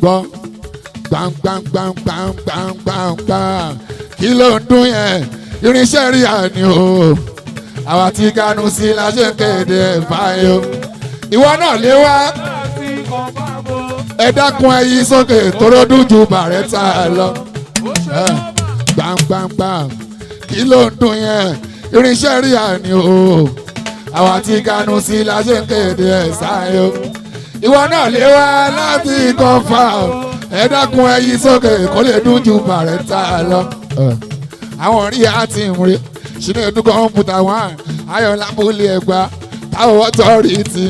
gbọ́ gbàngbàngbàngbàngbàngbàngbà kí ló ń dún yẹn irinṣẹ́ rí àní o àwa tí kánú sí la ṣe ń kéde báyìí o ìwọ náà lé wá ẹ dákun ẹ yí sókè tóró dùn ju bàrẹ́tà lọ gbàngbàngbàng kí ló ń dún yẹn irinṣẹ́ rí àní o àwa tí kánú sí la ṣe ń kéde sáyé o ìwọ náà lé wá láti kọfà ẹ dákun ẹ yí sókè kó lè dùn ju bàrẹ́tà lọ. àwọn rí àti ìmúre ṣínú ẹdún kọ̀ǹpútà wọn ayọ̀ lábúlé ẹgbà táwọn ọ̀tọ̀ rí ti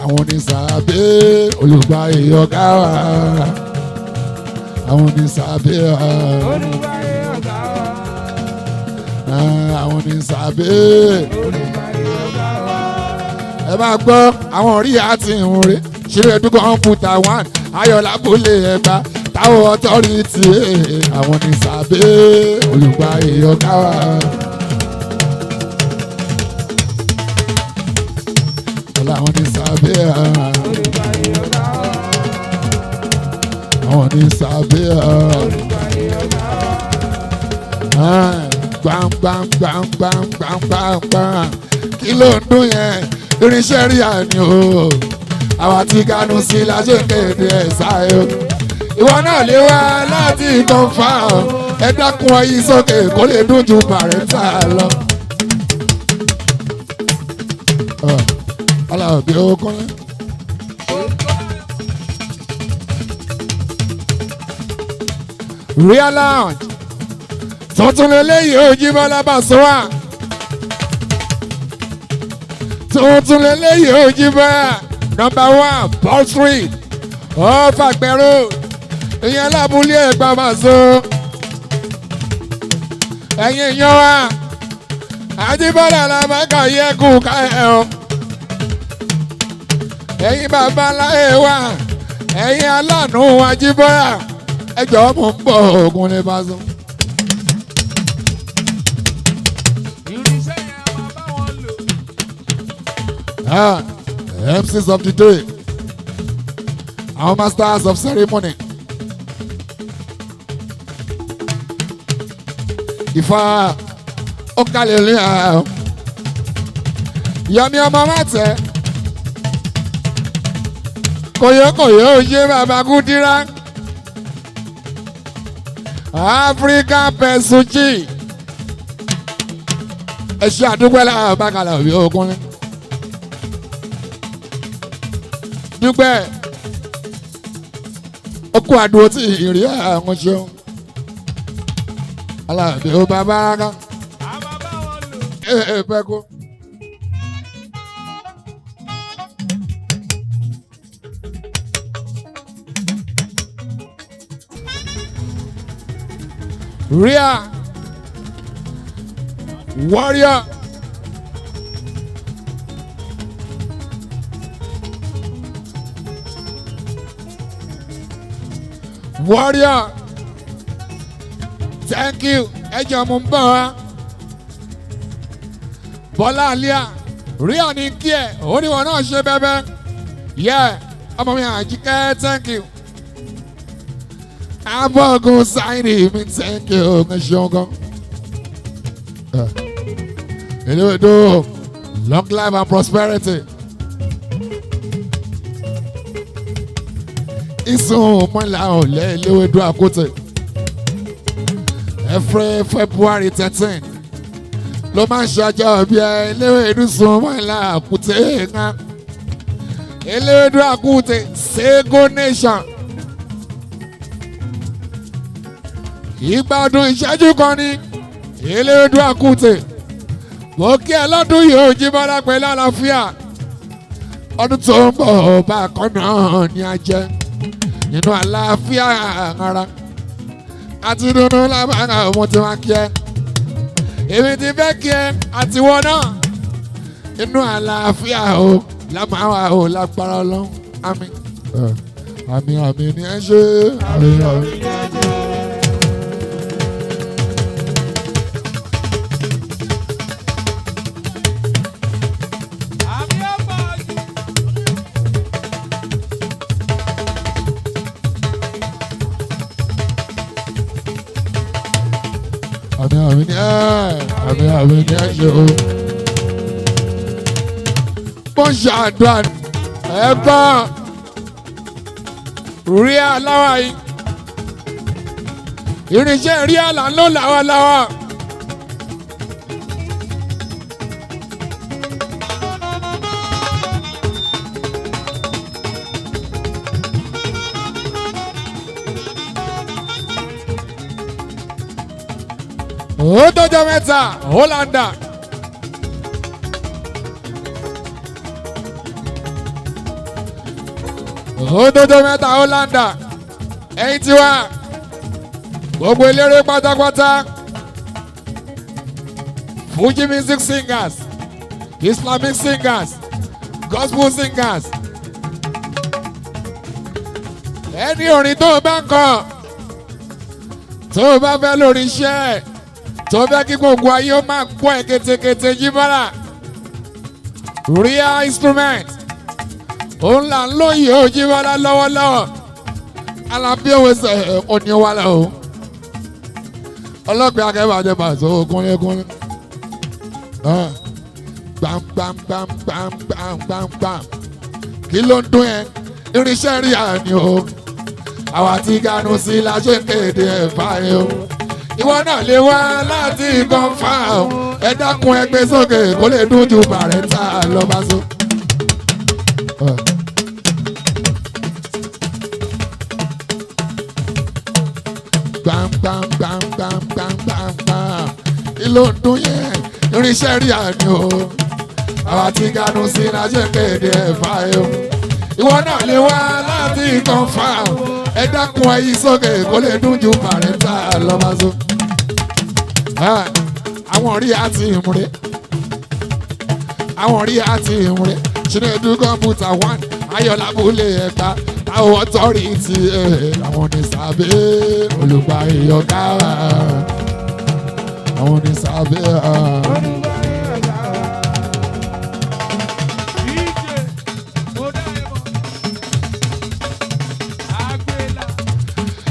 àwọn onísàbẹ̀ olùgbà ìyọ̀gá wa àwọn onísàbẹ̀ olùgbà ìyọ̀gá wa àwọn onísàbẹ̀ ẹ máa gbọ́ àwọn rí àti ìmúre ṣínú ẹdún kọ̀ǹpútà wọn ayọ̀ lábúlé ẹgbà táwọn ọ̀tọ́rìtì àwọn ní sàbẹ̀ olùgbà ìyọ̀ká wa. àwọn ní sàbẹ̀ olùgbà ìyọ̀gá wa àwọn ní sàbẹ̀ olùgbà ìyọ̀gá wa. gbàngbàngbàngbàngbàngbà kí ló ń dún yẹn irinṣẹ́ rí àní o àwa tí kánú sí la ṣe ń kéde ẹ̀ sáyé o ìwọ náà lé wá láti kọfà ẹ dákun ẹyí sókè kó lè dùn ju bàrẹ́tà lọ. alábí okun real lounge tuntun lélẹ́yìí ojú bọ́lá Pasuma tuntun lélẹ́yìí ojú bọ́lá #1 Paul Street ọ̀fàgbẹ́rò ìyẹn lábúlé ẹ̀gbá máa so ẹ̀yin èèyàn wa Àjíbọ́lá làbákà yẹ kú ká ẹ̀ ọ́ ẹ̀yin bàbá láyé wa ẹ̀yin aláàánú Àjíbọ́lá ẹjọ́ mò ń bọ̀ ògùn lè bá so. irinṣẹ́ yẹn máa bá wọn lò. MCs of the day our masters of ceremony. Ifá ọkàlẹ́lẹ́yà yọmi ọmọ mátẹ kòyókòyó ṣe bàbá Kúdírá African Pesuchi ẹṣẹ àdúgbò làbàkàlà òbí ogunrin dúpẹ́ okú àdúró tí ìrì àwọn ṣeun. Alábí ó bàbá ká. a máa bá wọn lò. Pẹ́ kó. Real warrior. Warrior. Thank you. Ẹ jẹ́ mo ń bọ̀ wá. Bọ́lá Alia Real ní kí ẹ̀ oníwọ̀n náà ṣe bẹ́bẹ́. Yeah, ọmọ mi Àjíkẹ́ thank you. Abọ́gun Sáìdì mi thank you. Ẹ ṣeun gan. Eléwédò long life and prosperity. Ìsùn mọ́lá ọ̀lẹ́ eléwédò àkótè. Every February 13 ló máa ń ṣọjọ́ bí eléwédú sùn mọ́lá àkúté ńlá eléwédú àkúté Sego Nation ìgbà ọdún ìṣẹ́jú kan ní eléwédú àkúté mo kí ẹ lọ́dún yìí ó jí bọ́lá pẹ̀lú àlàáfíà ọdún tó ń bọ̀ bákan náà ní ajẹ́ nínú àlàáfíà ara àti dunu lábàárà ọmọ tí wọ́n kí ẹ èmi ti fẹ́ kí ẹ àti wọn náà inú àlàáfíà o lámàá o lágbára Ọlọ́run àmín àmì àmì ni ẹ ṣe àmì àmì. àmì àmì ni ẹ ṣe o. bó ń ṣàdúrà ẹ bá rí aláwa yìí irinṣẹ́ rí àlà ló làwàlàwà. ó tọ́jọ́ mẹ́ta Hollanda. ó tọ́jọ́ mẹ́ta Hollanda. ẹ̀yin tí wá gbogbo eléré pátápátá Fuji music singers, Islamic singers, gospel singers. ẹni orin tó o bá ń kọ tó o bá fẹ́ lórí iṣẹ́ tó fẹ́ kí gbogbo ayé ó máa gbọ́ ẹ̀ kétékété jíbọ́lá real instrument òun là ń lóye ó jíbọ́lá lọ́wọ́lọ́wọ́ Alabi Owese oníwàlẹ̀ o ọlọ́pẹ́ akẹ́bàjẹ́ pàṣẹ kúnlẹ́kúnlẹ́ gbàǹgbàǹgbàǹgbàǹgbàǹgbàm kí ló ń dún yẹn irinṣẹ́ rí àní o àwa tí ganu sí la ṣe ń kéde ẹ̀ fáyé o ìwọ náà lè wá láti kọ́ńfà o ẹ dákun ẹ gbé sókè kó lè dún ju bàrẹ́tà lọ́ba so. gbàǹgbàǹgbàǹgbàǹgbàǹgbàm kí ló ń dún yẹn irinṣẹ́ rí àní o àwa tí ganu sí la ṣe ń kéde ẹ̀ fáyé o ìwọ náà lè wá láti kọ́ńfà o ẹ dákun ẹ yí sókè kó lè dún ju bàrẹ́tà lọ́ba so. àwọn rí àti ìmúre àwọn rí àti ìmúre Chinedu kọ̀mpútà one ayọ̀lábúlé ẹ̀ka táwọn ọ̀tọ́rìtì àwọn ní sàbẹ̀ olùgbà ìyọ̀ká àwọn ní sàbẹ̀.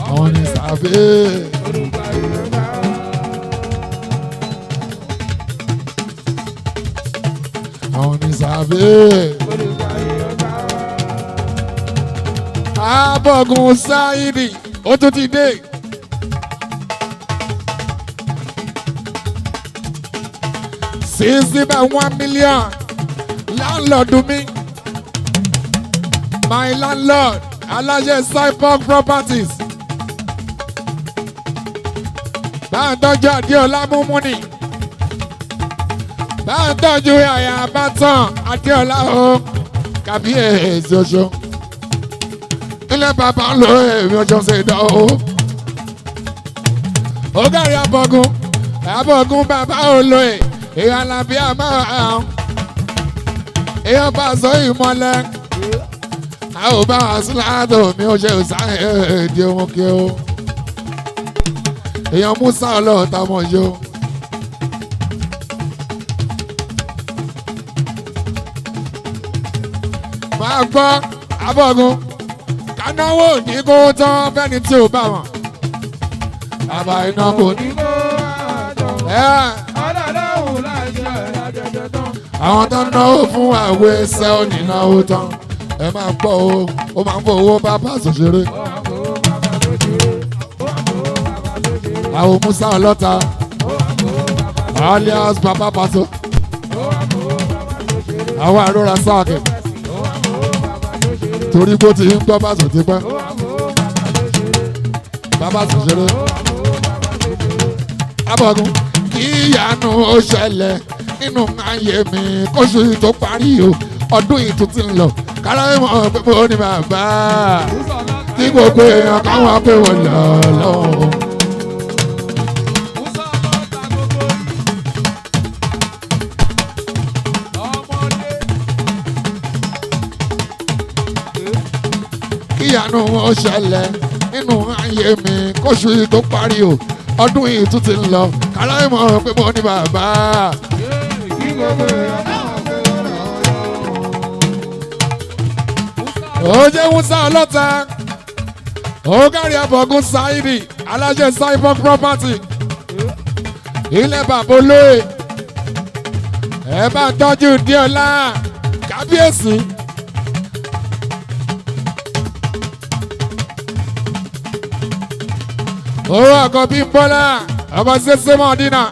àwọn ní sàbẹ̀. àwọn ní sàbẹ̀. Abọ́gun Sáídì ó tún ti dé. $1 million láńlọ́ọ̀dù mi my landlord aláṣẹ Cyborg Properties bá ń tọ́jú Adéọlá Múmúnì bá ń tọ́jú àyà Bátàn Adéọlá o kàbíyèsí oṣù ilé bàbá ń lo èmi ọjọ́ ṣe ìdánwò. ó kárí Abọ́gun bàbá olóyè èèyàn Alabi àmọ́ èèyàn bá sọ ìmọ̀lẹ́ a ò bá wà sí láàtò mi ò ṣe ìsáyé èdè ohun kí o èèyàn Musa ọlọ́ọ̀ta mọ̀ yó. máa gbọ́ Abọ́gun kanáwó ní kó tán fẹ́ni tí ò bá wọn. Bàbá iná kò ní kó ọlọ́lọ́hùn láìsí àjẹjẹ tán. Àwọn tó ń náwó fún àwọ̀ ẹsẹ̀ ò ní náwó tán. Ẹ máa gbọ́ o, ó máa ń fowó bá Paso ṣeré. Àwọn Musa ọlọ́ta, alias Baba Paso. Àwọn àrórà sáàkì. Torí bó ti ń gbọ́ Paso ti pẹ́. Baba Paso ṣeré. Abọ́gun kí ìyanu ó ṣẹlẹ̀ nínú ayé mi kóṣù tó parí o ọdún yìí tún ti ń lọ káráwé mọ̀ pé mo ní bàbá tí gbogbo èèyàn káwọn pé wọ́n lọ lọ́wọ́. kíyanu ìyanu ó ṣẹlẹ̀ nínú ayé mi kóṣù yìí tó parí o ọdún yìí tún ti ń lọ káláyé mọ̀ pé mo ní bàbá. Kí gbogbo èèyàn náà gbé ọ̀rọ̀. ó jẹ́ Musa ọlọ́ta ó kárí abọ̀gún Saidi aláṣẹ Saibok property ilẹ̀ bàbá olóye ẹ bá tọ́jú díọ̀lá kábíyèsí. owó ọkọ̀ bí ń bọ́lá ọkọ̀ ṣẹṣẹ mọ́ dínà